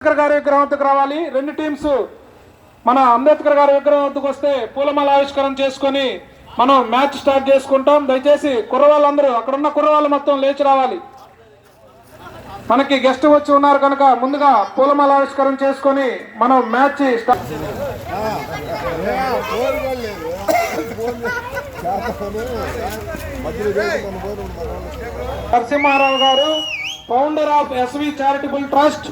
అంబేద్కర్ గారి విగ్రహం వద్దకు రావాలి. రెండు టీమ్స్ మన అంబేద్కర్ గారి విగ్రహం వద్దకు వస్తే పూలమాల ఆవిష్కరణ చేసుకొని మనం మ్యాచ్ స్టార్ట్ చేసుకుంటాం. దయచేసి కుర్రవాళ్ళందరూ అక్కడున్న కుర్రవాళ్ళు మొత్తం లేచి రావాలి. మనకి గెస్ట్ వచ్చి ఉన్నారు కనుక ముందుగా పూలమాల ఆవిష్కరణ చేసుకొని మనం మ్యాచ్ స్టార్ట్. నరసింహారావు గారు founder of SV charitable trust,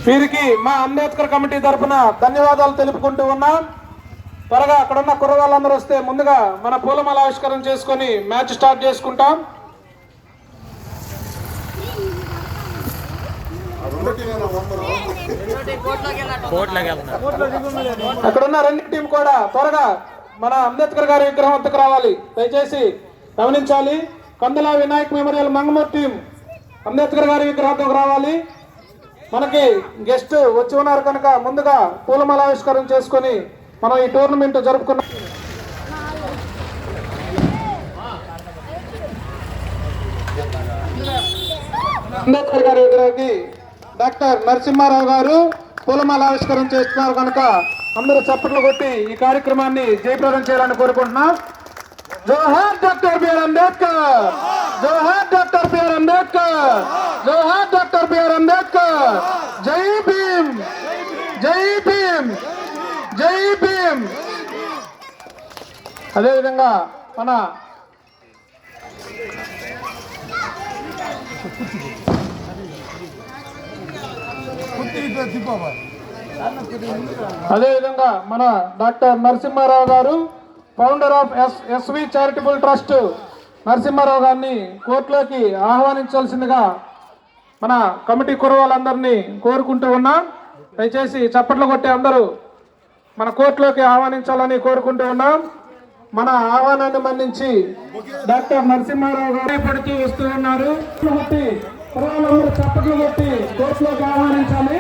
వీరికి మా అంబేద్కర్ కమిటీ తరఫున ధన్యవాదాలు తెలుపుకుంటూ ఉన్నాం. త్వరగా అక్కడున్న కుర్రవాళ్ళందరూ వస్తే ముందుగా మన పూలమాల ఆవిష్కరణ చేసుకొని మ్యాచ్ స్టార్ట్ చేసుకుంటాం. అక్కడున్న రెండు టీం కూడా త్వరగా మన అంబేద్కర్ గారి విగ్రహం వద్దకు రావాలి. దయచేసి గమనించాలి. కందుల వినాయక్ మెమోరియల్ మంగమూరు టీం అంబేద్కర్ గారి విగ్రహం వద్దకు రావాలి. మనకి గెస్ట్ వచ్చి ఉన్నారు కనుక ముందుగా పూలమాల ఆవిష్కరణ చేసుకొని మనం ఈ టోర్నమెంట్ జరుపుకున్నాం. అంబేద్కర్ గారి విగ్రహానికి డాక్టర్ నరసింహారావు గారు పూలమాల ఆవిష్కరణ చేస్తున్నారు కనుక అందరూ చప్పట్లు కొట్టి ఈ కార్యక్రమాన్ని జయప్రదం చేయాలని కోరుకుంటున్నాం. జోహార్ డాక్టర్ బిఆర్ అంబేద్కర్, జోహార్ డాక్టర్ బిఆర్ అంబేద్కర్, జోహార్ డాక్టర్ బిఆర్ అంబేద్కర్. జై భీమ్, జై భీమ్, జై భీమ్. అదేవిధంగా మన డాక్టర్ నరసింహారావు గారు founder of SV charitable trust Narasimharao గారిని కోర్టులోకి ఆహ్వానించాల్సిందిగా మన కమిటీ కుర్రవాళ్ళందరినీ కోరుకుంటూ ఉన్నాం. దయచేసి చప్పట్లు కొట్టి అందరూ మన కోర్టులోకి ఆహ్వానించాలని కోరుకుంటూ ఉన్నాం. మన ఆహ్వానాన్ని మన్నించి డాక్టర్ నరసింహారావు గారు పడుతూ వస్తూ ఉన్నారు. కుర్రవాళ్ళందరూ చప్పట్లు కొట్టి కోర్టులోకి ఆహ్వానించాలి.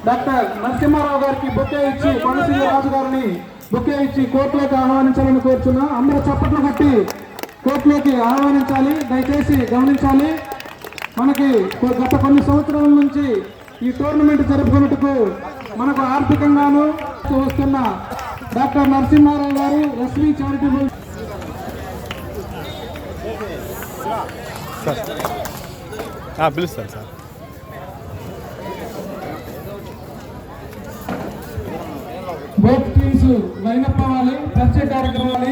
డాక్టర్ నరసింహారావు గారికి బొకే ఇచ్చి కొనసీమ రాజు గారిని బొకే ఇచ్చి కోర్టులోకి ఆహ్వానించాలని కోరుచున్నా. అందరూ చప్పట్లు కొట్టి కోర్టులోకి ఆహ్వానించాలి. దయచేసి గమనించాలి. మనకి గత కొన్ని సంవత్సరాల నుంచి ఈ టోర్నమెంట్ జరుపుకున్నట్టుకు మనకు ఆర్థికంగాను వస్తున్న డాక్టర్ నరసింహారావు గారు ఎస్వి చారిటబుల్ పిలుస్తాను సార్. బోత్ టీమ్స్ లైనప్ అవ్వాలి. పరిచయ కార్యక్రమాలు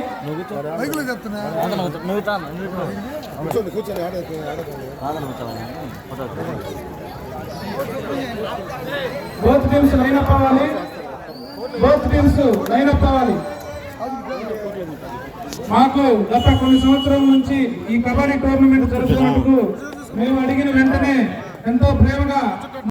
బోత్ టీమ్స్ లైనప్ అవ్వాలి. బోత్ టీమ్స్ లైనప్ అవ్వాలి. మాకు గత కొన్ని సంవత్సరాల నుంచి ఈ కబడ్డీ టోర్నమెంట్ జరుగుతున్నందుకు మేము అడిగిన వెంటనే ఎంతో ప్రేమగా